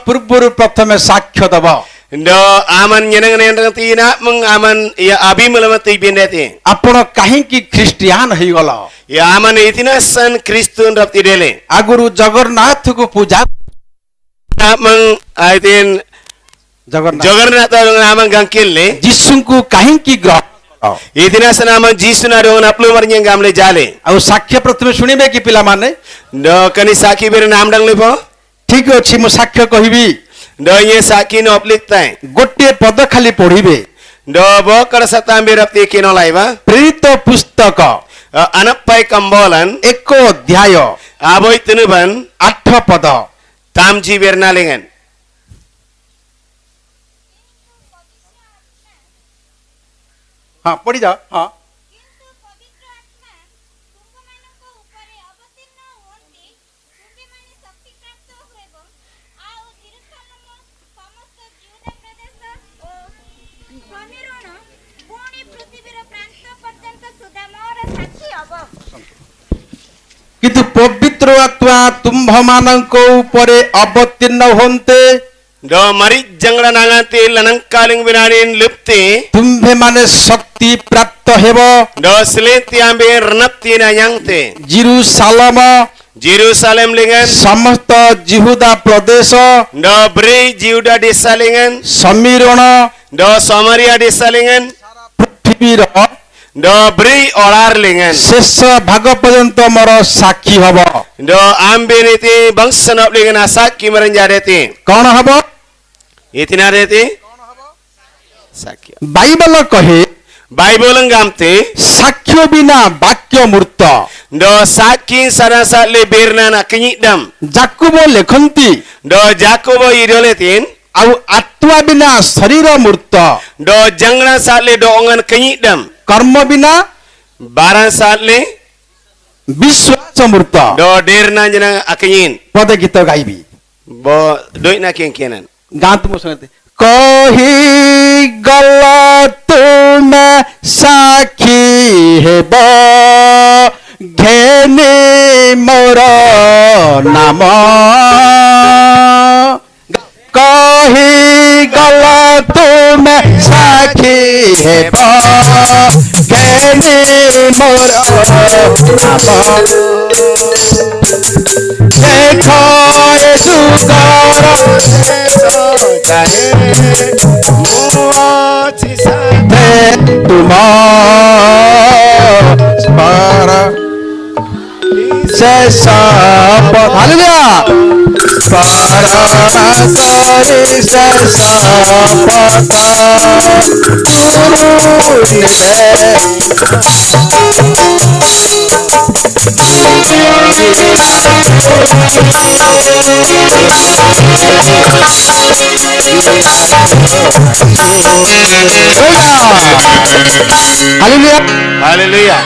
ପୂର୍ବରୁ ପ୍ରଥମେ ସାକ୍ଷ୍ୟ ଦବ। do aman nyeneng nyeneng tina meng aman ya abi melamat ibendete ଆପଣ କାହିଁକି Christian ହେଇଗଲ? ya aman itina san kristun rap tidele ଆଗରୁ ଜଗନ୍ନାଥକୁ ପୂଜା meng aitin Jagannath jogornath aman gangkille ଯୀଶୁଙ୍କୁ କାହିଁକି ଗ୍ରହଣ କଲ? itina san aman jisu na do aplu marnya gamle jale ଆଉ ସାକ୍ଷ୍ୟ ପ୍ରଥମେ ଶୁଣିବେ କି ପିଲାମାନେ? do kani saki ber naam dang lepo ଠିକ ଅଛି, ମୁଁ ସାକ୍ଷ୍ୟ କହିବି। do ye saki no aplik tai ଗୋଟିଏ ପଦ ଖାଲି ପଢିବେ। do bo kar satam ber apti kino laiba ପ୍ରେରିତ ପୁସ୍ତକ anapai kambolan 1 ଅଧ୍ୟାୟ aboy tunuban 8 ପଦ। tamji ber nalengan ହଁ ପଢି ଯାଅ। ହଁ କିନ୍ତୁ ପବିତ୍ର ଆତ୍ମା ତୁମମାନଙ୍କ ଉପରେ ଅବତୀର୍ଣ୍ଣ ହୁଅନ୍ତି, ତୁମେମାନେ ଶକ୍ତି ପ୍ରାପ୍ତ ହେବ, ଆଉ ଯେରୁସାଲେମ ସମସ୍ତ ଯୁଦା ପ୍ରଦେଶ ଓ ସମୀରଣ ପୁଣି ପୃଥିବୀର ପ୍ରାନ୍ତ ପର୍ଯ୍ୟନ୍ତ ସୁଦ୍ଧା ମୋର ସାକ୍ଷୀ ହେବ। କିନ୍ତୁ ପବିତ୍ର ଆତ୍ମା ତୁମ୍ଭମାନଙ୍କ ଉପରେ ଅବତୀର୍ଣ୍ଣ ହୁଅନ୍ତେ do mari jangra nangati lanang kaling binanin lupti ତୁମ୍ଭେମାନେ ଶକ୍ତି ପ୍ରାପ୍ତ ହେବ। do seleti ambe renapti na yangte Jerusalem Jerusalem lingan ସମସ୍ତ ଜିହୁଦା ପ୍ରଦେଶ do beri Juda desa lingan Samiran do Samaria desa lingan ପୃଥିବୀର do beri orar lingan ଶେଷ ଭାଗ ପର୍ଯ୍ୟନ୍ତ ମୋର ସାକ୍ଷୀ ହବ। do ambe niti bangsanop lingan asak kimaranjareti କଣ ହବ? itina reti sakya ବାଇବଲ କହେ Bible ngamte ସାକ୍ଷ୍ୟ ବିନା ବାକ୍ୟ ମୂର୍ତ୍ତ। do saki sarasa le berna na kenyidam ଯାକୁବ ଲେଖନ୍ତି do Jakobo idoletin ଆଉ ଆତ୍ମା ବିନା ଶରୀର ମୂର୍ତ୍ତ, do jangra satle do ongan kenyidam କର୍ମ ବିନା baran satle ବିଶ୍ୱାସ ମୂର୍ତ୍ତ। do derna jana akenyin ପଦ ଗୀତ ଗାଇବି। bo doina kenkenan ଗାଆନ୍ତୁ ମୋ ସଙ୍ଗେ। କହି ଗଲ ତୁମେ ସାକ୍ଷୀ ହେବ, ଘେନି ମୋର ନାମ। କହି ଗଲ ତୁମେ ସାକ୍ଷୀ ହେବ, ଘେନି ମୋର ନାମ। ଦେଖ ଏ ଯୁଗର ତୁମ ସ୍ମର ଶେଷ ହାଲେଲୁୟା ସ୍ମରଣ କରି ଶେଷ haleluya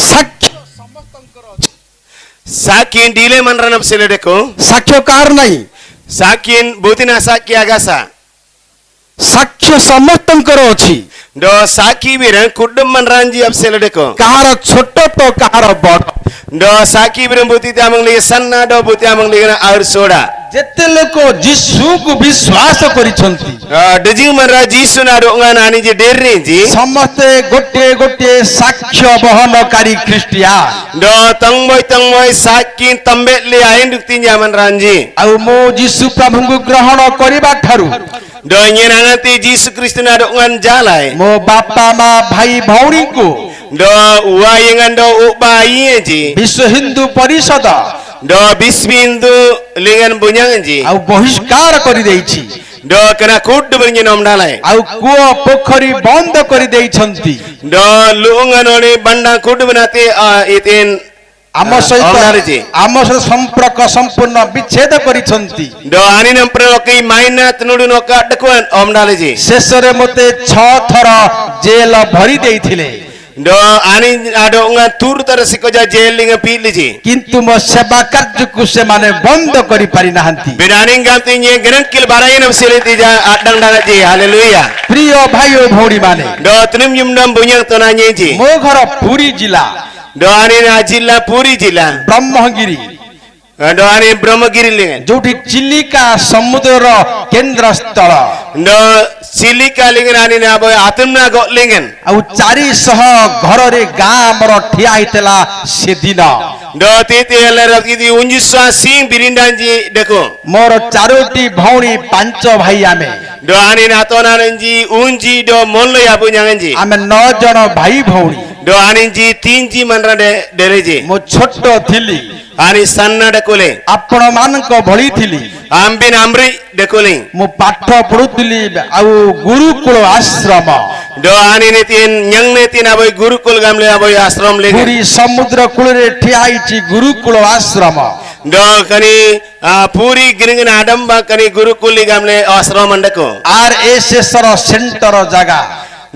ସାକ୍ଷ୍ୟ sakin dile manranap seledeko ସାକ୍ଷ୍ୟ କାହାର ନାହିଁ? sakin butina saki agasa ସାକ୍ଷ୍ୟ ସମସ୍ତଙ୍କର ଅଛି। do saki biran kudum manranji ap seledeko କାହାର ଛୋଟ ତ କାହାର ବଡ। do saki biran buti amang liga sanna do buti amang liga aur soda ଯେତେ ଲୋକ ଯୀଶୁକୁ ବିଶ୍ୱାସ କରିଛନ୍ତି dejing manra jisu na do ngan ani je derre ji ସମସ୍ତେ ଗୋଟିଏ ଗୋଟିଏ ସାକ୍ଷ୍ୟ ବହନକାରୀ Christian. do tangboy sakin tambet le ain dukti nyaman ranji ଆଉ ମୁଁ ଯୀଶୁ ପ୍ରଭୁଙ୍କୁ ଗ୍ରହଣ କରିବା ଠାରୁ do nyenangati jisu kristo na do ngan jalai ମୋ ବାପା ମା ଭାଇ ଭଉଣୀଙ୍କୁ do wayengan do ubayi ji ବିଶ୍ୱ Hindu Parishad do bisbindu lingan bunyang ji ଆଉ ବହିଷ୍କାର କରିଦେଇଛି। do kena kudu bernynom dalai ଆଉ କୂଅ ପୋଖରୀ ବନ୍ଦ କରିଦେଇଛନ୍ତି। do luungan oli bandang kudu benati itin ଆମ ସହିତ ଅମନାରୀଜି। ଆମ ସହିତ ସମ୍ପର୍କ ସମ୍ପୂର୍ଣ୍ଣ ବିଚ୍ଛେଦ କରିଛନ୍ତି। do ani namproloki maina tnudu noka dekuan omdaleji ଶେଷରେ ମୋତେ 6 ଥର ଜେଲ ଭରି ଦେଇଥିଲେ, do ani ado ngan tur tar sikoja jelinga piliji କିନ୍ତୁ ମୋ ସେବା କାର୍ଯ୍ୟକୁ ସେମାନେ ବନ୍ଦ କରିପାରିନାହାନ୍ତି। bidaning gamtinye genankil barayinam silitija adang dalaji haleluya ପ୍ରିୟ ଭାଇ ଓ ଭଉଣୀମାନେ, do tnim yumdam bunyang tonanye ji ମୋ ଘର ପୁରୀ ଜିଲ୍ଲା do ani na jilla puri jilla Brahmagiri do ani brahmagiri lengan जोठी Chilika समुद्र केंद्र स्थल do silika lengan ani na boy atumna go lengan ଆଉ 400 ଘରରେ ଗାଁ ଆମର ଠିଆ ହେଇଥିଲା ସେଦିନ do tete elera kiti unjuswa sing birindanji deko ମୋର 4ଟି ଭଉଣୀ 5 ଭାଇ ଆମେ do ani na tonanji unji do mollo ya punyanganji ଆମେ 9 ଜଣ ଭାଇ ଭଉଣୀ do aninji tinji manra de dereji ମୁଁ ଛୋଟ ଥିଲି ani sanna dekole ଆପଣ ମାନଙ୍କ ଭଳି ଥିଲି ambin amri dekole ମୁଁ ପାଠ ପଢୁଥିଲି ଆଉ ଗୁରୁକୁଳ ଆଶ୍ରମ do ani netin nyang netin aboy gurukul gamle aboy ashram legen Puri ସମୁଦ୍ର କୂଳରେ ଠିଆ ହେଇଛି ଗୁରୁକୁଳ ଆଶ୍ରମ do kani puri giringin adamba kani gurukul gamle ashram andako RSS ର ସେଣ୍ଟର ଜାଗା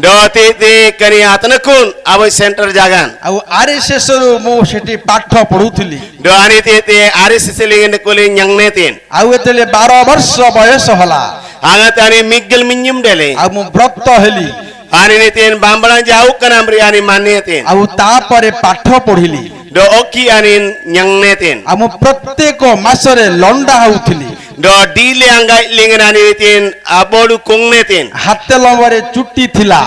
do tete kani atanakun aboy center jagan ଆଉ RSS ରୁ ମୁଁ ସେଠି ପାଠ ପଢୁଥିଲି do ani tete RSS legen dekole nyang netin ଆଉ ଏତେବେଳେ 12 ବର୍ଷ ବୟସ ହେଲା agatani miggal minyum dele ଆଉ ମୁଁ ବ୍ରତ ହେଲି ani netin bambalan jau kana amri ani manetin ଆଉ ତାପରେ ପାଠ ପଢିଲି do oki anin nyang netin ଆଉ ମୁଁ ପ୍ରତ୍ୟେକ ମାସରେ ଲଣ୍ଡା ହଉଥିଲି do dile angai lingen ani netin abodu kong netin ହାତ ଲମ୍ବରେ ଚୁଟି ଥିଲା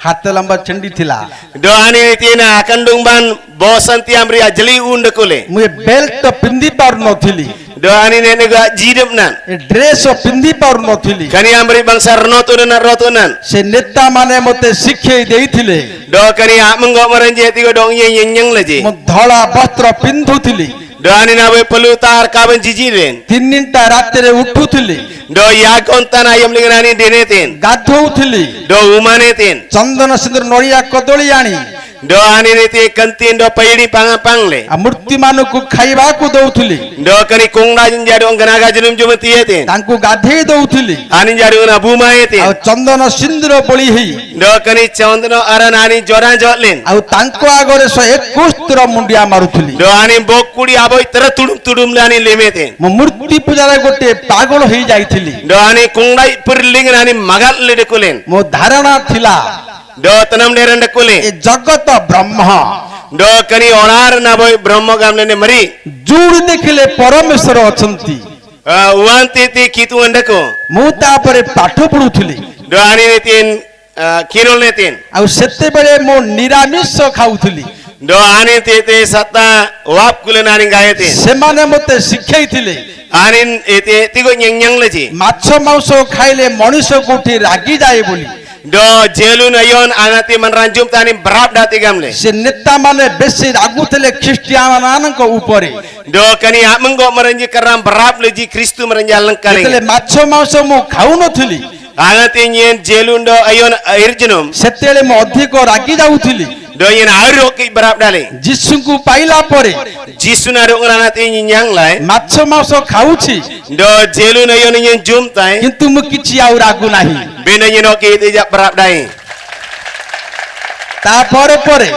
ହାତ ଲମ୍ବା ଚଣ୍ଡି ଥିଲା do ani netin akandung ban bosanti amri ajli undekole ମୁଁ ଏ ବେଲ୍ଟ ପିନ୍ଧି ପାରୁନଥିଲି do ani nenega jidep nan A dress ପିନ୍ଧି ପାରୁନଥିଲି kani amri bangsa rotunan ସେ ନେତା ମାନେ ମୋତେ ଶିଖେଇ ଦେଇଥିଲେ do kani amenggo maranje tigo dong nyeng leje ମୁଁ ଧଳା ବସ୍ତ୍ର ପିନ୍ଧୁଥିଲି do ani nabe pelutar kaben jijiren 3ଟା ରାତିରେ ଉଠୁଥିଲି do yak ontan ayam lingen ani denetin ଗାଧଉଥିଲି do umanetin ଚନ୍ଦନ ସିନ୍ଦୁର ନଡ଼ିଆ କଦଳୀ ଆଣି do ani neti kantin do payidi pangapangle ଆଉ ମୂର୍ତ୍ତି ମାନଙ୍କୁ ଖାଇବାକୁ ଦଉଥିଲି do kani kongrajin jadong ganaga junum jumatiyetin ତାଙ୍କୁ ଗାଧେଇ ଦଉଥିଲି ani jadong na bumayetin ଆଉ ଚନ୍ଦନ ସିନ୍ଦୁର ବୋଳି ହେଇ do kani chandno aran ani joran jotlin ଆଉ ତାଙ୍କ ଆଗରେ 121 ଥର ମୁଣ୍ଡିଆ ମାରୁଥିଲି do ani bokudi aboy tera tudum lani lemetin ମୁଁ ମୂର୍ତ୍ତି ପୂଜାରେ ଗୋଟେ ପାଗଳ ହେଇ ଯାଇଥିଲି do ani konglai perling ani magal ledekulin ମୋ ଧାରଣା ଥିଲା do tanam deran dekule A Jagat Brahma do kani onar na boy brahma gamle ne mari ଯୋଉଠି ଦେଖିଲେ ପରମେଶ୍ୱର ଅଛନ୍ତି uanti ti kitu andako ମୁଁ ତାପରେ ପାଠ ପଢୁଥିଲି do ani netin kinol netin ଆଉ ସେତେବେଳେ ମୁଁ ନିରାମିଷ ଖାଉଥିଲି do ani te sata wap kulen ani gayetin ସେମାନେ ମୋତେ ଶିଖେଇଥିଲେ anin ete tigo nyang leji ମାଛ ମାଂସ ଖାଇଲେ ମଣିଷ କୋଉଠି ରାଗି ଯାଏ ବୋଲି do jelun ayon anati manranjum tani berap dati gamle ସେ ନେତା ମାନେ ବେଶୀ ରାଗୁଥିଲେ ଖ୍ରୀଷ୍ଟିଆନ ମାନଙ୍କ ଉପରେ do kani amenggo merenji karam berap leji Kristu merenjalang kali ଯେତେବେଳେ ମାଛ ମାଂସ ମୁଁ ଖାଉନଥିଲି anati nyen jelun do ayon irjunum ସେତେବେଳେ ମୁଁ ଅଧିକ ରାଗି ଯାଉଥିଲି do yen aroki berap dali ଯୀଶୁଙ୍କୁ ପାଇଲା ପରେ jisuna do anati nyang lai ମାଛ ମାଂସ ଖାଉଛି do jelun ayon nyen jum tai କିନ୍ତୁ ମୁଁ କିଛି ଆଉ ରାଗୁ ନାହିଁ bena nyen oki tijak berap dai ତାପରେ ପରେ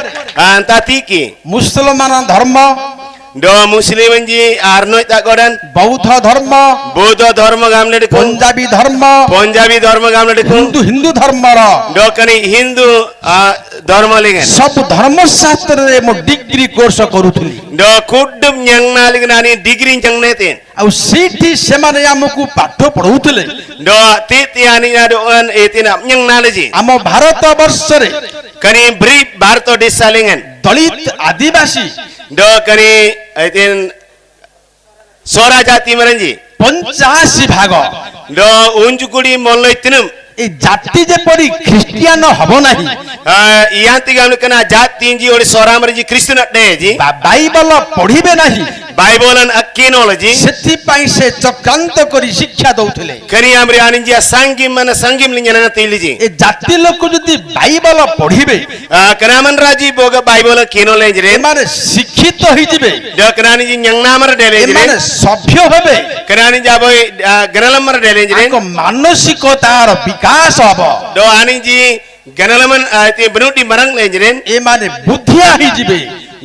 antatiki ମୁସଲମାନ ଧର୍ମ do muslimanji arnoi takodan ବୌଦ୍ଧ ଧର୍ମ bodo dharma gamle de Punjabi ଧର୍ମ punjabi dharma gamle de Hindu ଧର୍ମର do kani hindu dharma lingen ସବୁ ଧର୍ମଶାସ୍ତ୍ରରେ ମୁଁ ଡିଗ୍ରୀ କୋର୍ସ କରୁଥିଲି do kudum nyang naling nani degree nyang netin ଆଉ ସେଇଠି ସେମାନେ ଆମକୁ ପାଠ ପଢଉଥିଲେ do titi ani na do an etina nyang naleji ଆମ ଭାରତ ବର୍ଷରେ kani brief bharto disalingen Dalit Adivasi do kani etin sora jati merenji 85 ଭାଗ do unjukudi molloi tinum এই ଜାତି ଯେପରି ଖ୍ରୀଷ୍ଟିଆନ ହବ ନାହିଁ iyanti gamle kana jati inji ori sora merenji Kristu na deji Bible ପଢିବେ ନାହିଁ baibolan akinology ସେଥିପାଇଁ ସେ ଚକ୍ରାନ୍ତ କରି ଶିକ୍ଷା ଦଉଥିଲେ kani amri aninji sangim linyana tiliji ଏ ଜାତି ଲୋକ ଯଦି ବାଇବଲ ପଢିବେ kanaman raji boga baibolan kinolenge re ଏମାନେ ଶିକ୍ଷିତ ହେଇଯିବେ do kanani ji nyang namar dele ଏମାନେ ସଭ୍ୟ ହେବେ kanani jaboy ganalamar dele ତାଙ୍କ ମାନସିକତାର ବିକାଶ ହବ do aninji ganalaman ate benuti marang lenjren ଏମାନେ ବୁଦ୍ଧିଆ ହେଇଯିବେ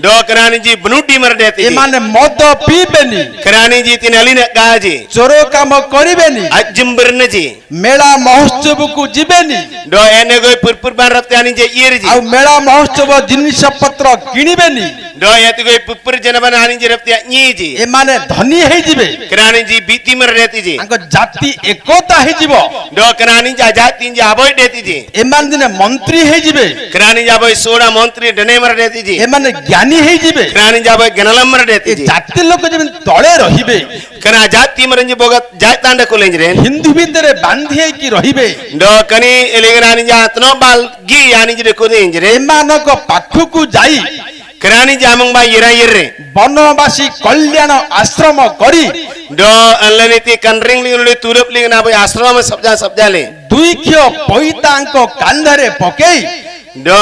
do kerani ji benudi merdeti ji ଏମାନେ ମଦ ପିଇବେନି, kerani ji tinali nak gaji ଚୋର କାମ କରିବେନି, ajum berna ji ମେଳା ମହୋତ୍ସବକୁ ଯିବେନି, do ene goi purpur ban raptani je ier ji ଆଉ ମେଳା ମହୋତ୍ସବ ଜିନିଷ ପତ୍ର କିଣିବେନି, do yati goi purpur janaban ani je raptia nyi ji ଏମାନେ ଧନୀ ହେଇଯିବେ, kerani ji biti merdeti ji ତାଙ୍କ ଜାତି ଏକତା ହେଇଯିବ, do kerani ji ajatin ji aboy deti ji ଏମାନେ ଦିନେ ମନ୍ତ୍ରୀ ହେଇଯିବେ, kerani ji aboy soda montri dene merdeti ji ଏମାନେ ଜ୍ଞାନୀ ହେଇଯିବେ, kerani ji aboy genalam ଏ merdeti ji ଜାତି ଲୋକ ଯେମିତି ତଳେ ରହିବେ, kena jati merenji bogat jatanda kulenjren Hindu ଭିତରେ ବାନ୍ଧି ହେଇକି ରହିବେ, do kani elingrani ji atno bal gi ani ji kulenjren ଏମାନଙ୍କ ପାଖକୁ ଯାଇ kerani ji amang ba yira yirre ବନବାସୀ କଲ୍ୟାଣ ଆଶ୍ରମ କରି do alaniti kanring lingle turup lingna boy ashram sabja le ଦୁଇକ୍ଷିଅ ପଇତାଙ୍କ କାନ୍ଧରେ ପକେଇ do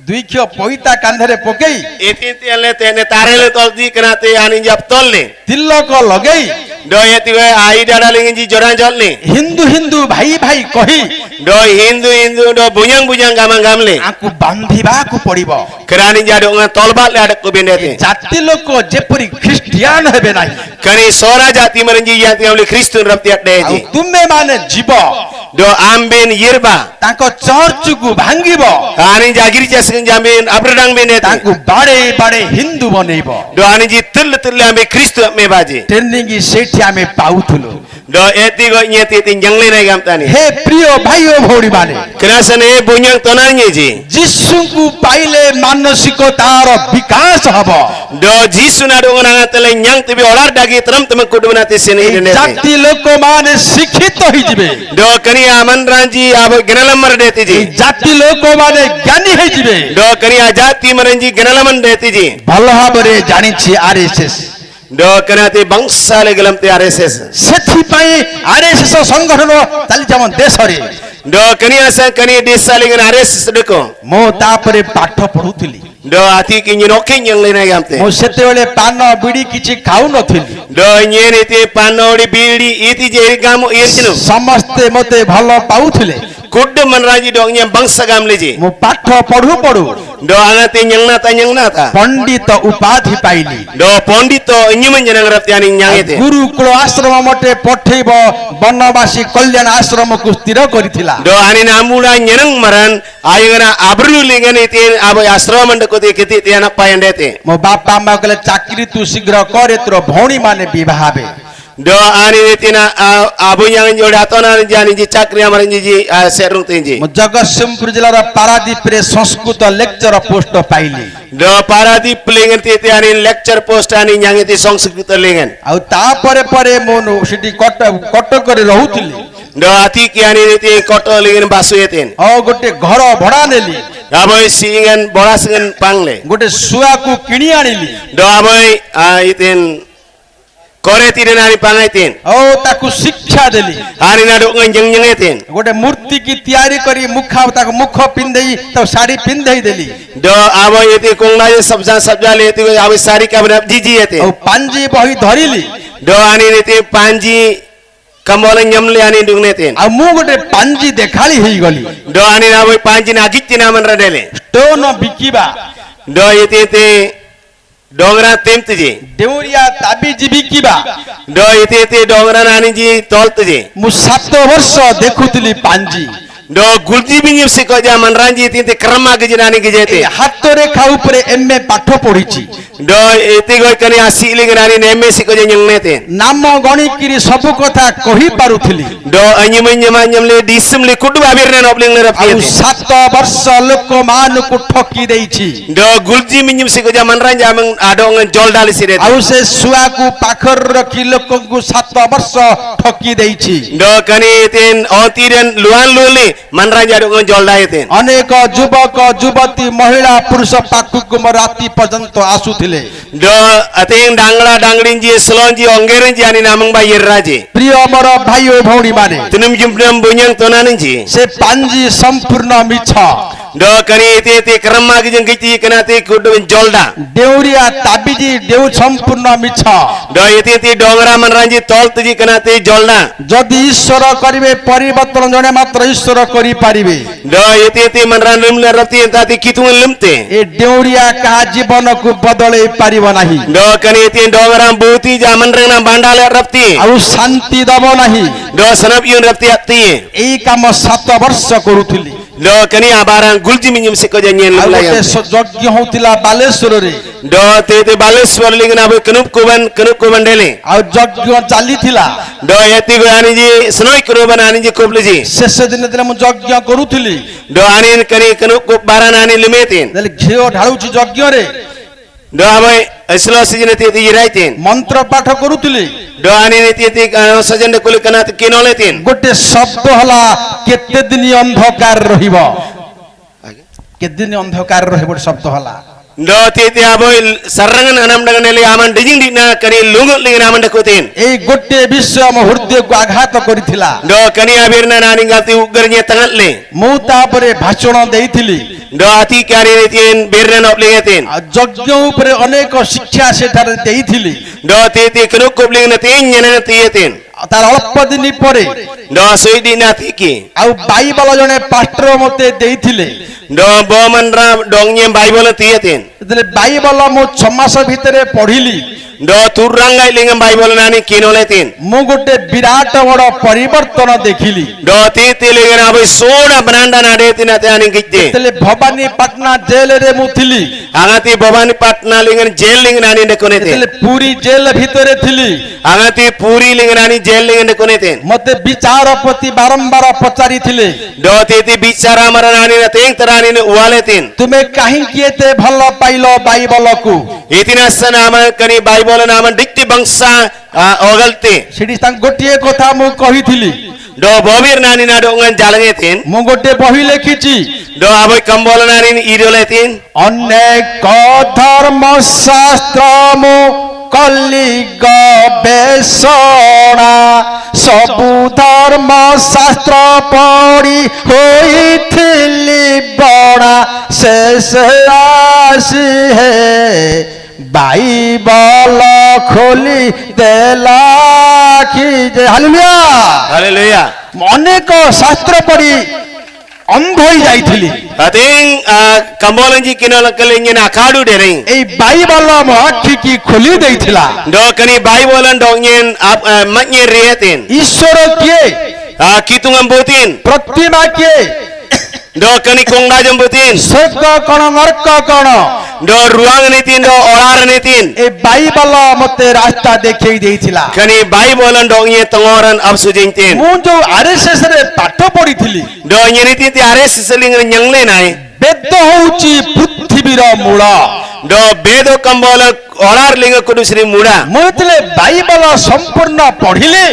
ଦୁଇକ୍ଷିଅ ପଇତା କାନ୍ଧରେ ପକେଇ etinti alle tene tarele toldi kena te ani jap tolle Tilak ଲଗେଇ do yati we ai dada lingi joran jolle Hindu Hindu ଭାଇ ଭାଇ କହି do hindu do bujang gamang gamle ଆଙ୍କୁ ବାନ୍ଧିବାକୁ ପଡିବ, kerani jado ngan tolbat le ada kubendete ଜାତି ଲୋକ ଯେପରି ଖ୍ରୀଷ୍ଟିଆନ ହେବେ ନାହିଁ, kani sora jati merenji yati amli kristun raptiat ଆଉ deji ତୁମେ ମାନେ ଯିବ do amben yirba ତାଙ୍କ ଚର୍ଚ୍ଚକୁ ଭାଙ୍ଗିବ, ani jagiri jaskin jamin abradang benete ତାଙ୍କୁ ବାଡେଇ ବାଡେଇ ହିନ୍ଦୁ ବନେଇବ, do ani ji tulle ambe kristu me baji training ସେଇଠି ଆମେ ପାଉଥିଲୁ। do eti go nyeti tin jangle nai gamtani ହେ ପ୍ରିୟ ଭାଇ ଓ ଭଉଣୀ ମାନେ, kerasane bunyang tonanye ji ଯୀଶୁଙ୍କୁ ପାଇଲେ ମାନସିକତାର ବିକାଶ ହବ, do jisu na do ngana tele nyang tibi olar dagi tram temen kudumna ti sini ଏଇ dene ଜାତି ଲୋକମାନେ ଶିକ୍ଷିତ ହେଇଯିବେ, do kani aman ranji abo genalam mardeti ji ଏଇ ଜାତି ଲୋକମାନେ ଜ୍ଞାନୀ ହେଇଯିବେ। do kani ajati merenji genalaman deti ji ଭଲ ଭାବରେ ଜାଣିଛି RSS, do kani ti bangsa le gelam ti RSS ସେଥିପାଇଁ RSS ସଂଗଠନ ଚାଲିଛି ଆମ ଦେଶରେ। do kani asa kani desa le gen RSS deko ମୁଁ ତାପରେ ପାଠ ପଢୁଥିଲି, do ati ki nyinoke nyang le nai gamte ମୁଁ ସେତେବେଳେ ପାନ ବିଡି କିଛି ଖାଉନଥିଲି, do nyeni ti panori bili iti je gamu irchinu ସମସ୍ତେ ମୋତେ ଭଲ ପାଉଥିଲେ, kudd manraji do nyam bangsa gamle ji ମୁଁ ପାଠ ପଢୁ ପଢୁ do anate nyang nata ପଣ୍ଡିତ ଉପାଧି ପାଇଲି। do pondito nyumen jenang raptiani nyangete ଗୁରୁକୁଳ ଆଶ୍ରମ ମତେ ପଠେଇବ ବନବାସୀ କଲ୍ୟାଣ ଆଶ୍ରମକୁ ସ୍ଥିର କରିଥିଲା। do ani namula nyenang maran ayengana abru lingani ti abo ashram ko ti kiti ti anak payandete ମୋ ବାପା ମା କହିଲେ ଚାକିରି ତୁ ଶୀଘ୍ର କରେ, ତୋର ଭଉଣୀ ମାନେ ବିବାହ ହେବେ। do ani tina abu yang jodi atona jani ji chakri amaran ji serung tinji ମୁଁ ଜଗତସିଂହପୁର ଜିଲ୍ଲାର ପାରାଦୀପରେ ସଂସ୍କୃତ ଲେକ୍ଚର ପୋଷ୍ଟ ପାଇଲି, do paradip lingen ti ani lecture post ani nyangeti Sanskrit lingen ଆଉ ତାପରେ ପରେ ମୁଁ ସେଠି କଟକରେ ରହୁଥିଲି, do ati ki ani ti koto lingen basu etin ଆଉ ଗୋଟେ ଘର ଭଡା ନେଲି, aboy singen borasingen pangle ଗୋଟେ ଶୁଆକୁ କିଣି ଆଣିଲି, do aboy itin kore ti nani pangaitin ଆଉ ତାକୁ ଶିକ୍ଷା ଦେଲି, ani na do ngang etin ଗୋଟେ ମୂର୍ତ୍ତି କି ତିଆରି କରି ତାକୁ ମୁଖ ପିନ୍ଧେଇ ତାକୁ ଶାଢୀ ପିନ୍ଧେଇ ଦେଲି, do aboy iti kongna sabja le iti aboy sari kabna jiji etin ଆଉ ପାଞ୍ଜି ବହି ଧରିଲି, do ani iti panji kambolan nyamle ani dungnetin ଆଉ ମୁଁ ଗୋଟେ ପାଞ୍ଜି ଦେଖାଳି ହେଇଗଲି। do ani na boy panji na gitti na man radele stone ବିକିବା, do iti dongra temtji ଡେଉଁରିଆ ତାବିଜ ବିକିବା, do iti dongra nani ji toltji ମୁଁ 7 ବର୍ଷ ଦେଖୁଥିଲି ପାଞ୍ଜି, do gulji binyim sikoja manranji iti krama gijinani A gijete ହାତ ରେଖା ଉପରେ MA ପାଠ ପଢିଛି, do iti goy kani asili nani neme sikoja nyangnete ନାମ ଗଣିକିରି ସବୁ କଥା କହି ପାରୁଥିଲି, do anyimanyamanyamle disimle kudu abirne nobling le ଆଉ rapti 7 ବର୍ଷ ଲୋକମାନଙ୍କୁ ଠକି ଦେଇଛି, do gulji minyim sikoja manranji amang adong joldali sire ଆଉ ସେ ଶୁଆକୁ ପାଖରେ ରଖି ଲୋକଙ୍କୁ 7 ବର୍ଷ ଠକି ଦେଇଛି। do kani tin otiren luan luli manranji adong jolda etin ଅନେକ ଯୁବକ ଯୁବତୀ ମହିଳା ପୁରୁଷ ପାଖକୁ ମୋ ରାତି ପର୍ଯ୍ୟନ୍ତ ଆସୁଥିଲେ। do ating dangla dangrin ji selonji onggerin ji ani namang ba yirraji ପ୍ରିୟ ମୋର ଭାଇ ଓ ଭଉଣୀ ମାନେ, tunum jumpnam bunyang tonanin ji ସେ ପାଞ୍ଜି ସମ୍ପୂର୍ଣ୍ଣ ମିଛ, do kani iti kerma gijeng kiti kena ti kudu jolda ଡେଉରିଆ ତାବିଜି ଡେଉ ସମ୍ପୂର୍ଣ୍ଣ ମିଛ। do iti dongara manranji tol tuji kena ti jolda ଯଦି ଈଶ୍ୱର କରିବେ ପରିବର୍ତ୍ତନ ଜଣେ ମାତ୍ର ଈଶ୍ୱର କରିପାରିବେ। do iti manran limle rapti tati kitung limte ଏ ଡେଉରିଆ କାହା ଜୀବନକୁ ବଦଳେଇ ପାରିବ ନାହିଁ do kani iti dongara buti jaman rena bandale rapti ଆଉ ଶାନ୍ତି ଦବ ନାହିଁ। do sanap yun rapti ati ଏଇ କାମ 7 ବର୍ଷ କରୁଥିଲି। do kani abarang gulji minyum siko janyen ଆଉ limla ଗୋଟେ ଯଜ୍ଞ ହଉଥିଲା ବାଲେଶ୍ୱରରେ। do te baleswar lingna abu kenup kuban dele ଆଉ ଯଜ୍ଞ ଚାଲିଥିଲା। do yati go ani ji snoi kuban ani ji kobliji ଶେଷ ଦିନ ଦିନ ମୁଁ ଯଜ୍ଞ କରୁଥିଲି। do anin kani kenup baran ani limetin ହେଲେ ଘିଅ ଢାଳୁଛି ଯଜ୍ଞରେ do abai aslo sijine ti iraitin ମନ୍ତ୍ର ପାଠ କରୁଥିଲି। do ani ti sajande kuli kana kinoletin ଗୋଟେ ଶବ୍ଦ ହେଲା କେତେ ଦିନ ଅନ୍ଧକାର ରହିବ, କେତେ ଦିନ ଅନ୍ଧକାର ରହିବ ଗୋଟେ ଶବ୍ଦ ହେଲା। do ti abai sarangan anam dengan ele aman dijing dina kani lungut lingna aman dakutin ଏଇ ଗୋଟେ ବିଷୟ ମୋ ହୃଦୟକୁ ଆଘାତ କରିଥିଲା। do kani abirna nani ngati ugarnya tangatle ମୁଁ ତାପରେ ଭାଷଣ ଦେଇଥିଲି। do ati kari tin birna noplingatin ଆଉ ଯଜ୍ଞ ଉପରେ ଅନେକ ଶିକ୍ଷା ସେଠାରେ ଦେଇଥିଲି। do ti kenup kublingna tin nyana tiyetin ଆଉ ତାର ଅଳ୍ପ ଦିନ ପରେ do soidina tiki ଆଉ ବାଇବଲ ଜଣେ ପାଷ୍ଟର ମତେ ଦେଇଥିଲେ। do bomanra dongnya bible tiyetin ଯେତେବେଳେ ବାଇବଲ ମୁଁ 6 ମାସ ଭିତରେ ପଢିଲି do turrangai lingam bible nani kinoletin ମୁଁ ଗୋଟେ ବିରାଟ ବଡ ପରିବର୍ତ୍ତନ ଦେଖିଲି। do ti lingam abai soda bananda nade tinate ani gitte ଯେତେବେଳେ ଭବାନୀ ପାଟନା ଜେଲରେ ମୁଁ ଥିଲି, angati bobani patna lingam jail lingam nani dekonete ଯେତେବେଳେ ପୁରୀ ଜେଲ ଭିତରେ ଥିଲି, angati puri lingam nani jail lingam dekonete ମତେ ବିଚାରପତି ବାରମ୍ବାର ପଚାରିଥିଲେ do ti bicara mara nani na teng terani ne ualetin ତୁମେ କାହିଁକି ଏତେ ଭଲ ପାଇଲ ବାଇବଲକୁ? itina sanama kani bible nama dikti bangsa ogalte ସେଠି ତାଙ୍କୁ ଗୋଟିଏ କଥା ମୁଁ କହିଥିଲି, do bobir nani na dongan jalangetin ମୁଁ ଗୋଟେ ବହି ଲେଖିଛି do abai kambol nani idoletin ଅନେକ ଧର୍ମ ଶାସ୍ତ୍ର ମୁଁ କଲି ଗବେଷଣା, ସବୁ ଧର୍ମ ଶାସ୍ତ୍ର ପଢି ହୋଇଥିଲି ବଣା, ଶେଷ ଆସି ହେ ବାଇବଲ ଖୋଲି ଦେଲା କି ଯେ ହାଲେଲୁୟା। haleluya ଅନେକ ଶାସ୍ତ୍ର ପଢି ଅନ୍ଧ ହୋଇ ଯାଇଥିଲି। ating kambolanji kinol kalingin akadu dereng ଏଇ ବାଇବଲ ମୋ ଆଖିକି ଖୋଲି ଦେଇଥିଲା। do kani bible dongin matnye riatin ଈଶ୍ୱର କିଏ? kitungan butin ପ୍ରତିମା କିଏ? do kani kongda jembutin ସ୍ୱର୍ଗ କଣ ନର୍କ କଣ? do ruang nitin do orar nitin A Bible ମତେ ରାସ୍ତା ଦେଖେଇ ଦେଇଥିଲା। kani bible dongye tengoran absujintin ମୁଁ ଯୋଉ RSS ରେ ପାଠ ପଢିଥିଲି, do nyenitin ti ares seling nyangle nai ବେଦ ହଉଛି ପୃଥିବୀର ମୂଳ। do bedo kambola orar linga kudu sri muda ମୁଁ ଯେତେବେଳେ ବାଇବଲ ସମ୍ପୂର୍ଣ୍ଣ ପଢିଲି,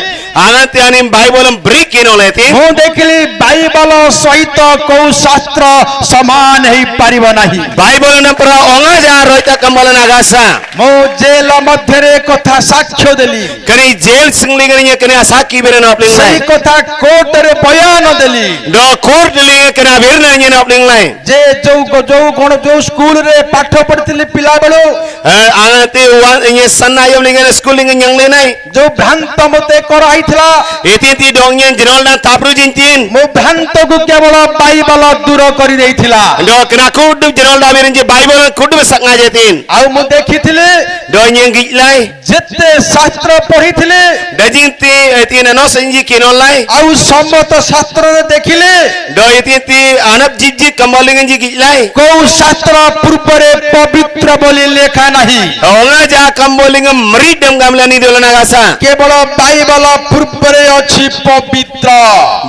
angati anim bible break kinoletin ମୁଁ ଦେଖିଲି ବାଇବଲ ସହିତ କୋଉ ଶାସ୍ତ୍ର ସମାନ ହେଇପାରିବ ନାହିଁ। bible na pra onga ja roita kambola nagasa ମୁଁ ଜେଲ ମଧ୍ୟରେ କଥା ସାକ୍ଷ୍ୟ ଦେଲି, kani jail singling nya kani asaki beren opling ସେଇ lai କଥା କୋର୍ଟରେ ବୟାନ ଦେଲି do court linga kana birna nya opling lai ଯେ ଯୋଉ ସ୍କୁଲରେ ପାଠ ପଢିଥିଲି ପିଲା ବେଳୁ, angati nya sanayam linga schooling nyangle nai ଯୋଉ ଭ୍ରାନ୍ତ ମତେ କରାଇଥିଲା, eti dongnya jinol na tapru jintin ମୋ ଭ୍ରାନ୍ତକୁ କେବଳ ବାଇବଲ ଦୂର କରି ଦେଇଥିଲା। do kena kudu jinol da biren je bible kudu sak ngajetin ଆଉ ମୁଁ ଦେଖିଥିଲି do nya gilai ଯେତେ ଶାସ୍ତ୍ର ପଢିଥିଲି, dajinti eti na no sanji kinol lai ଆଉ ସମସ୍ତ ଶାସ୍ତ୍ରରେ ଦେଖିଲି do eti anap jijji kambolinga ji gilai କୋଉ ଶାସ୍ତ୍ର ପୂର୍ବରେ ପବିତ୍ର ବୋଲି ଲେଖା ନାହିଁ। onga ja kambolinga meridam gamlani dolana gasa କେବଳ ବାଇବଲ ପୂର୍ବରେ ଅଛି ପବିତ୍ର।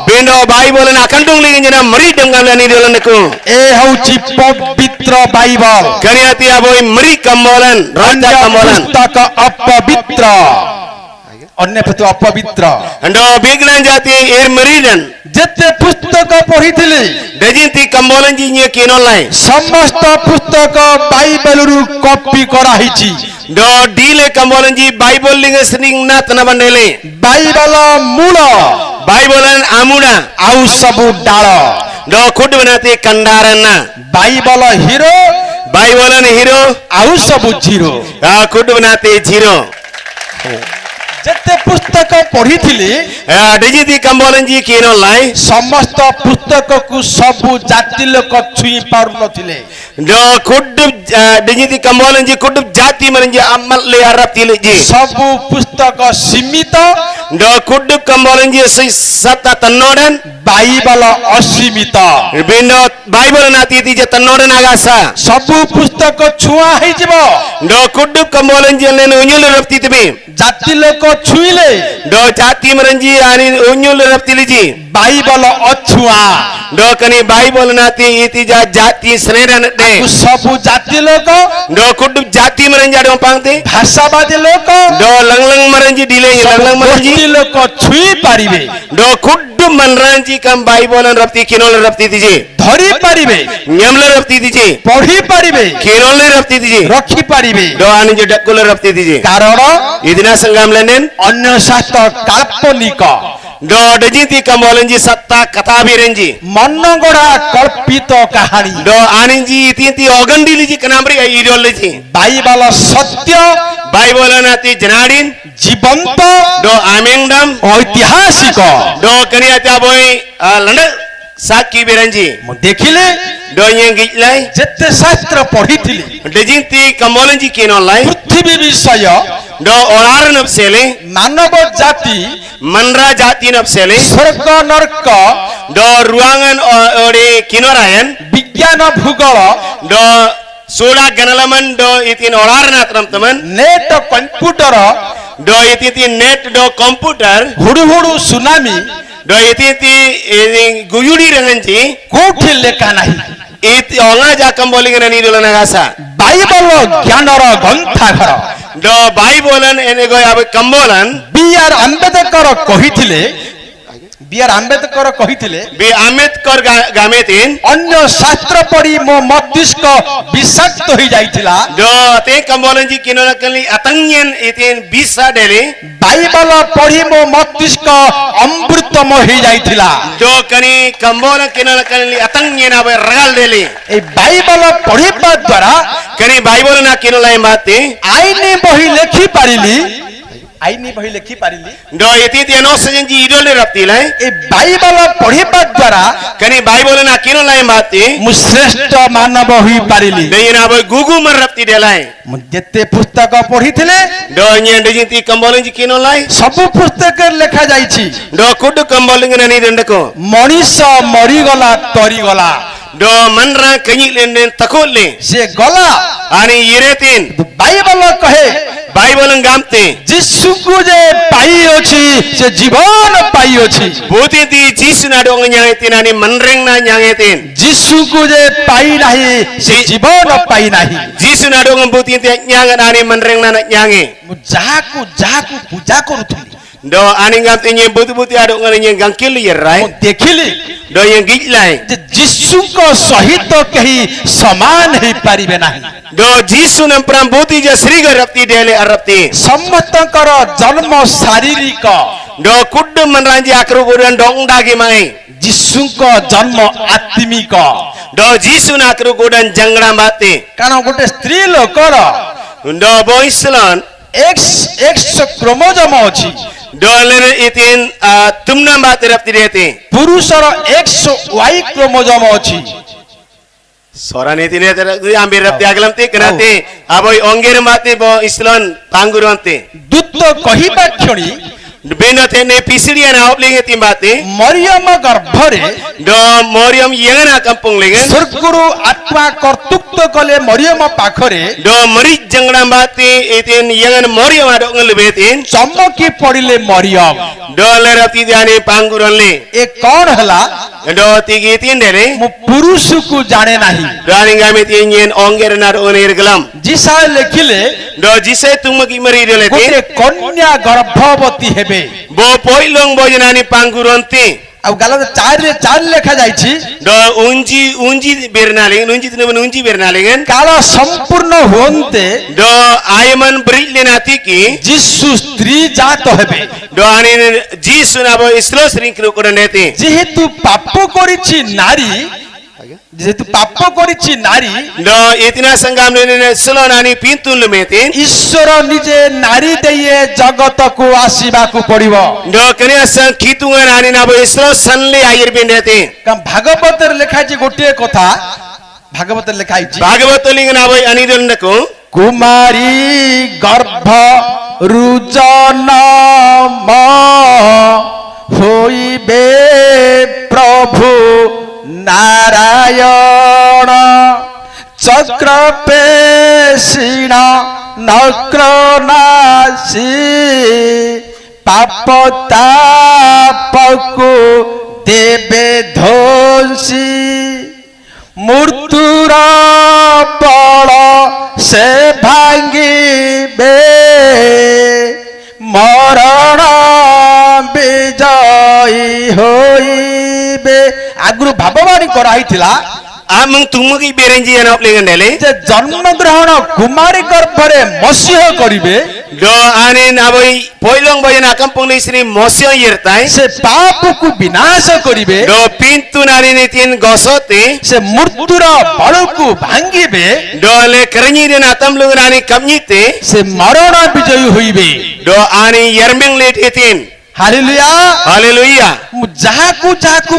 bendo bible na kandung linga jena meridam gamlani dolana ku ଏ ହଉଛି ପବିତ୍ର Bible. kaniati aboy meri kambolan ଅନ୍ୟ raja kambolan ପୁସ୍ତକ ଅପବିତ୍ର, ଅନ୍ୟ ପୁସ୍ତକ ଅପବିତ୍ର। ando bignan jati er meridan ଯେତେ ପୁସ୍ତକ ପଢିଥିଲି, dajinti kambolan ji nya kinol lai ସମସ୍ତ ପୁସ୍ତକ ବାଇବଲରୁ କପି କରାହେଇଛି। do dile kambolan ji bible linga sning na tanabandele Bible ମୂଳ, bible an amuda ଆଉ ସବୁ ଡାଳ। do kudu nanti kandarana Bible hero Bible hero ଆଉ ସବୁ ଜିରୋ। kudu nanti zero ଯେତେ ପୁସ୍ତକ ପଢିଥିଲି dijiti kambolan ji kino lai ସମସ୍ତ ପୁସ୍ତକକୁ ସବୁ ଜାତି ଲୋକ ଛୁଇଁ ପାରୁନଥିଲେ। do kudu dijiti kambolan ji kudu jati merenji amal le arab tili ji ସବୁ ପୁସ୍ତକ ସୀମିତ, do kudu kambolan ji sata tanodan Bible ଅସୀମିତ। bindo Bible nanti tije tanodan agasa ସବୁ ପୁସ୍ତକ ଛୁଆଁ ହେଇଯିବ। do kudu kambolan ji len unyul arab titibi ଜାତି ଲୋକ ଛୁଇଁଲେ do jati merenji ani unyul arab tili ji Bible ଅଛୁଆଁ। do kani Bible nanti itija jati senedan de ସବୁ ଜାତି ଲୋକ, do kudu jati merenji ada pangti ଭାଷାବାଦୀ ଲୋକ, do lang merenji dile lang merenji ଗୋଷ୍ଠୀ ଲୋକ ଛୁଇଁ ପାରିବେ, do kudu manranji kam Bible rapti kinol rapti tije ଧରି ପାରିବେ, nyamle rapti tije ପଢି ପାରିବେ, kinol rapti tije ରଖି ପାରିବେ। do ani je dakul rapti tije କାରଣ idina sanggam lenen ଅନ୍ୟ ଶାସ୍ତ୍ର କାଳ୍ପନିକ, do dejiti kambolenji satta kata birenji ମନଗଢା କଳ୍ପିତ କାହାଣୀ। do aninji itinti ogandili ji kanamri ideology Bible Satya, Bible nati janadin ଜୀବନ୍ତ, do amengdam ଐତିହାସିକ। do kani ata boy landa saki birenji ମୁଁ ଦେଖିଲି do nyengit lai ଯେତେ ଶାସ୍ତ୍ର ପଢିଥିଲି dejiti kambolenji kinol lai ପୃଥିବୀ ବିଷୟ, do olaran sele ମାନବ ଜାତି, manra jati sele ସ୍ୱର୍ଗ ନର୍କ, do ruangan ore kinorayan ବିଜ୍ଞାନ ଭୂଗୋଳ, do sudah ganalaman do itin olaran teman-teman net computer, do ititi net do komputer Hudhud tsunami do ititi guyudi renganji କୋଉଠି ଲେଖା ନାହିଁ। iti onga jakam bolingan ni dulu nagasa Bible ଜ୍ଞାନର ଗ୍ରନ୍ଥାଘର। do Bible ene go abe kambolan B.R. Ambedkar କହିଥିଲେ, B.R. Ambedkar କହିଥିଲେ, bi Ambedkar gametin ଅନ୍ୟ ଶାସ୍ତ୍ର ପଢି ମୋ ମସ୍ତିଷ୍କ ବିଷାକ୍ତ ହୋଇଯାଇଥିଲା। do te kambolan ji kinona kali atangyen itin bisa dele Bible ପଢି ମୋ ମସ୍ତିଷ୍କ ଅମୃତମୟ ହୋଇଯାଇଥିଲା। do kani kambolan kinona kali atangyen abe ragal dele এই ବାଇବଲ ପଢିବା ଦ୍ୱାରା kani Bible na kinona embate ଆଇନ ବହି ଲେଖି ପାରିଲି, ଆଇନ ବହି ଲେଖି ପାରିଲି। do ititi no sejenji idole raptilai এই ବାଇବଲ ପଢିବା ଦ୍ୱାରା kani Bible na kinona embate ମୁଁ ଶ୍ରେଷ୍ଠ ମାନବ ହୋଇପାରିଲି। deyina boy gugu marapti delai ମୁଁ ଯେତେ ପୁସ୍ତକ ପଢିଥିଲେ do nyen dejiti kambolan ji kinolai ସବୁ ପୁସ୍ତକରେ ଲେଖା ଯାଇଛି, do kudu kambolingan ni dendako ମଣିଷ ମରିଗଲା ତରିଗଲା, do manra kanyi lenden takolle ସେ ଗଲା। ani yiretin ବାଇବଲ କହେ Bible ngamte ଯୀଶୁକୁ ଯେ ପାଇଅଛି ସେ ଜୀବନ ପାଇଅଛି। butiti jisu na do nyangetin ani manreng na nyangetin ଯୀଶୁକୁ ଯେ ପାଇନାହିଁ ସେ ଜୀବନ ପାଇନାହିଁ। jisu na do butiti nyangan ani manreng na nyange ମୁଁ ଯାହାକୁ ଯାହାକୁ ପୂଜା କରୁଥିଲି do ani ngamte nye buti ado ngani gangkil yerai ମୁଁ ଦେଖିଲି do yang gijlai ଯେ ଯୀଶୁଙ୍କ ସହିତ କେହି ସମାନ ହେଇପାରିବେ ନାହିଁ। do jisu na prambuti je sriga rapti dele arapti ସମସ୍ତଙ୍କର ଜନ୍ମ ଶାରୀରିକ, do kudu manranji akru kudan dong dagi mai ଯୀଶୁଙ୍କ ଜନ୍ମ ଆତ୍ମିକ। do jisu na akru kudan jangra mate କାରଣ ଗୋଟେ ସ୍ତ୍ରୀ ଲୋକର do boislon X କ୍ରୋମୋଜୋମ ଅଛି, do lene itin tumna mate rapti dete ପୁରୁଷର XY କ୍ରୋମୋଜୋମ ଅଛି। Soran itin ambil rapti aglam te kenate aboy ongger mate bo islon pangurante ଦୂତ କହିବା କ୍ଷଣି beno tene pisirian auplinge timbate Maryam ଗର୍ଭରେ do moriam yengana kampung legen ସ୍ୱର୍ଗରୁ ଆତ୍ମା କର୍ତ୍ତୃତ୍ୱ କଲେ ମରିୟମ ପାଖରେ। do mari jangra mate itin yengan moriam ado ngelbetin ଚମକି ପଡିଲେ Maryam, do le rapti diane panguranle ଏ କଣ ହେଲା? do tigi itin dele ମୁଁ ପୁରୁଷକୁ ଜାଣେ ନାହିଁ। do aningamit yen ongger na do onir gelam ଯିଶା ଲେଖିଲେ do jise tumaki mari delete ଗୋଟେ କନ୍ୟା ଗର୍ଭବତୀ ହେବେ। bo poilong bojanani pangurante ଆଉ ଗାଲାତିଆ 4 ଲେଖା ଯାଇଛି do unji bernaling unji tinu unji bernalingan କାଳ ସମ୍ପୂର୍ଣ୍ଣ ହୁଅନ୍ତେ do ayaman berilin atiki ଯୀଶୁ ସ୍ତ୍ରୀ ଜାତ ହେବେ do anin jisu nabo islo sering kru kuraneti ଯେହେତୁ ପାପ କରିଛି ନାରୀ ଯେହେତୁ ପାପ କରିଛି ନାରୀ do itina sangam ne selo nani pintun lumetin ଈଶ୍ୱର ନିଜେ ନାରୀ ଦେଇ ଏ ଜଗତକୁ ଆସିବାକୁ ପଡିବ do kania sang khitungan anin nabo islo sanle ayir bindeti ଭାଗବତରେ ଲେଖା ହେଇଛି ଗୋଟିଏ କଥା ଭାଗବତରେ ଲେଖା ହେଇଛି bhagavatalingan nabo anidondaku କୁମାରୀ ଗର୍ଭ ରୁଜନମ ହୋଇବେ ପ୍ରଭୁ ନାରାୟଣ ଚକ୍ର ପେଶିଣ ନକ୍ର ନାଶୀ ପାପ ତାପକୁ ଦେବେ ଧ୍ୱଂସୀ ମୃତ୍ୟୁର ବଳ ସେ ଭାଙ୍ଗିବେ ମରଣ ବିଜୟୀ ହୋଇବେ ଆଗରୁ ଭାବବାଣୀ କରାହେଇଥିଲା amung tumugi berenji anop lingan dele ଯେ ଜନ୍ମ ଗ୍ରହଣ କୁମାରୀ ଗର୍ଭରେ ମସିହ କରିବେ do anin aboi poilong boyan akampung lisni mosyo yirtai ସେ ପାପକୁ ବିନାଶ କରିବେ do pintu nari nitin gosote ସେ ମୃତ୍ୟୁର ବଳକୁ ଭାଙ୍ଗିବେ do le kerenyi den atam lungrani kamnyite ସେ ମରଣ ବିଜୟୀ ହୋଇବେ do ani yermeng letitin hallelujah haleluya ମୁଁ ଯାହାକୁ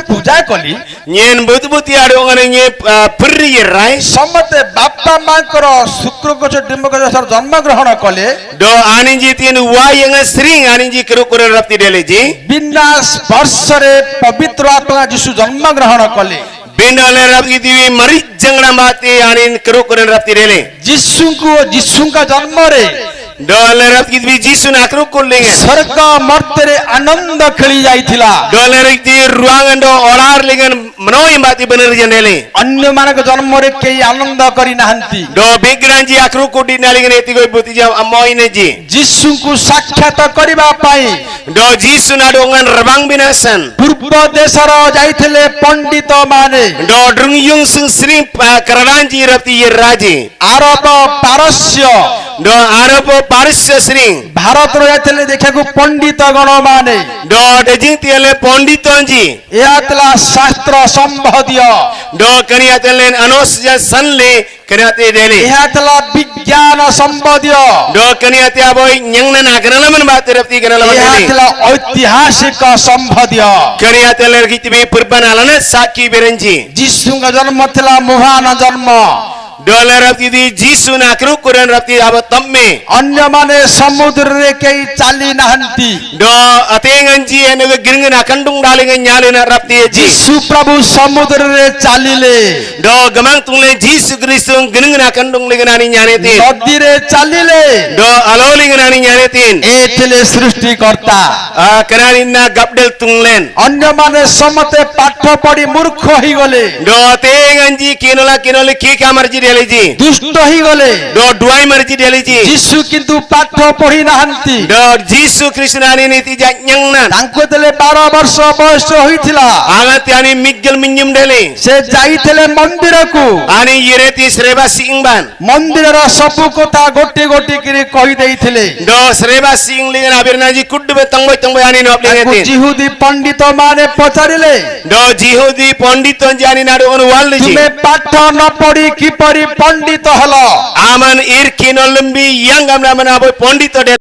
ପୂଜା କଲି nyen buti adu ngane nye perri yirai ସମସ୍ତେ ବାପା ମାଙ୍କର ଶୁକ୍ରଗଛ ଡିମ୍ବଗଛ ଜନ୍ମ ଗ୍ରହଣ କଲେ do anin jitin wayang sering anin ji keru kuran rapti deleji ବିନା ସ୍ପର୍ଶରେ ପବିତ୍ର ଆତ୍ମା ଯୀଶୁ ଜନ୍ମ ଗ୍ରହଣ କଲେ bindale rapti diwi mari jangra mati anin keru kuran rapti dele ଯୀଶୁଙ୍କ ଜନ୍ମରେ do le rapti diwi jisu na keru kullingan ସ୍ୱର୍ଗ ମର୍ତ୍ତ୍ୟରେ ଆନନ୍ଦ ଖେଳି ଯାଇଥିଲା do le rapti ruangan do olar lingan menoi mati bener jendele ଅନ୍ୟମାନଙ୍କ ଜନ୍ମରେ କେହି ଆନନ୍ଦ କରିନାହାନ୍ତି do bigranji akru kudi nalingan etigo buti jam amoine ji ଯୀଶୁଙ୍କୁ ସାକ୍ଷାତ କରିବା ପାଇଁ do jisu na dongan rebang binasan ପୂର୍ବ ଦେଶର ଯାଇଥିଲେ ପଣ୍ଡିତ ମାନେ do drungyung sing sering karadanji rapti yiraji Arab ପାରସ୍ୟ do arapo parisya sering ଭାରତର ଯାଇଥିଲେ ଦେଖିବାକୁ ପଣ୍ଡିତ ଗଣ ମାନେ do dejing tiale ponditonji ଏହା ଥିଲା ଶାସ୍ତ୍ର ସମ୍ବନ୍ଧୀୟ do kaniya telen anos ja sanle kaniate dele ଏହା ଥିଲା ବିଜ୍ଞାନ ସମ୍ବନ୍ଧୀୟ do kaniya tia boy nyangna na kanalaman ba terapti kanalaman ଏହା dele ଥିଲା ଐତିହାସିକ ସମ୍ବନ୍ଧୀୟ kaniya teler kitbi purbanalana saki berenji ଯୀଶୁଙ୍କ ଜନ୍ମ ଥିଲା ମହାନ ଜନ୍ମ dollar rapti di jisu na kru kuran rapti aba tamme ଅନ୍ୟମାନେ ସମୁଦ୍ରରେ କେହି ଚାଲି ନାହାନ୍ତି do atenganji ene giringan akandung dalingan nyalina rapti ji ଯୀଶୁ ପ୍ରଭୁ ସମୁଦ୍ରରେ ଚାଲିଲେ do gamang tungle jisu kristung giringan akandung linganani nyanetin ନଦୀରେ ଚାଲିଲେ do alolinganani nyanetin ଏ ଥିଲେ ସୃଷ୍ଟିକର୍ତ୍ତା kanani na gabdel tunglen ଅନ୍ୟମାନେ ସମସ୍ତେ ପାଠ ପଢି ମୂର୍ଖ ହେଇଗଲେ do atenganji kinola ki kamarji deleji ଦୁଷ୍ଟ ହେଇଗଲେ do duai marji deleji ଯୀଶୁ କିନ୍ତୁ ପାଠ ପଢି ନାହାନ୍ତି do jisu krishnani niti janyangnan ତାଙ୍କୁ ଦେଲେ 12 ବର୍ଷ ବୟସ ହୋଇଥିଲା agati ani miggal minyum dele ସେ ଯାଇଥିଲେ ମନ୍ଦିରକୁ ani yireti sreba singban ମନ୍ଦିରର ସବୁ କଥା ଗୋଟି ଗୋଟି କରି କହି ଦେଇଥିଲେ do sreba singlingan abirnaji kuddu be tangboy ani ତାଙ୍କୁ noplingetin ଜିହୁଦୀ ପଣ୍ଡିତ ମାନେ ପଚାରିଲେ do jihudi ponditon jani nadu on walji ତୁମେ ପାଠ ନ ପଢି କିପରି ପଣ୍ଡିତ ହେଲ aman ir kinolembi yang gamna mana boy pondito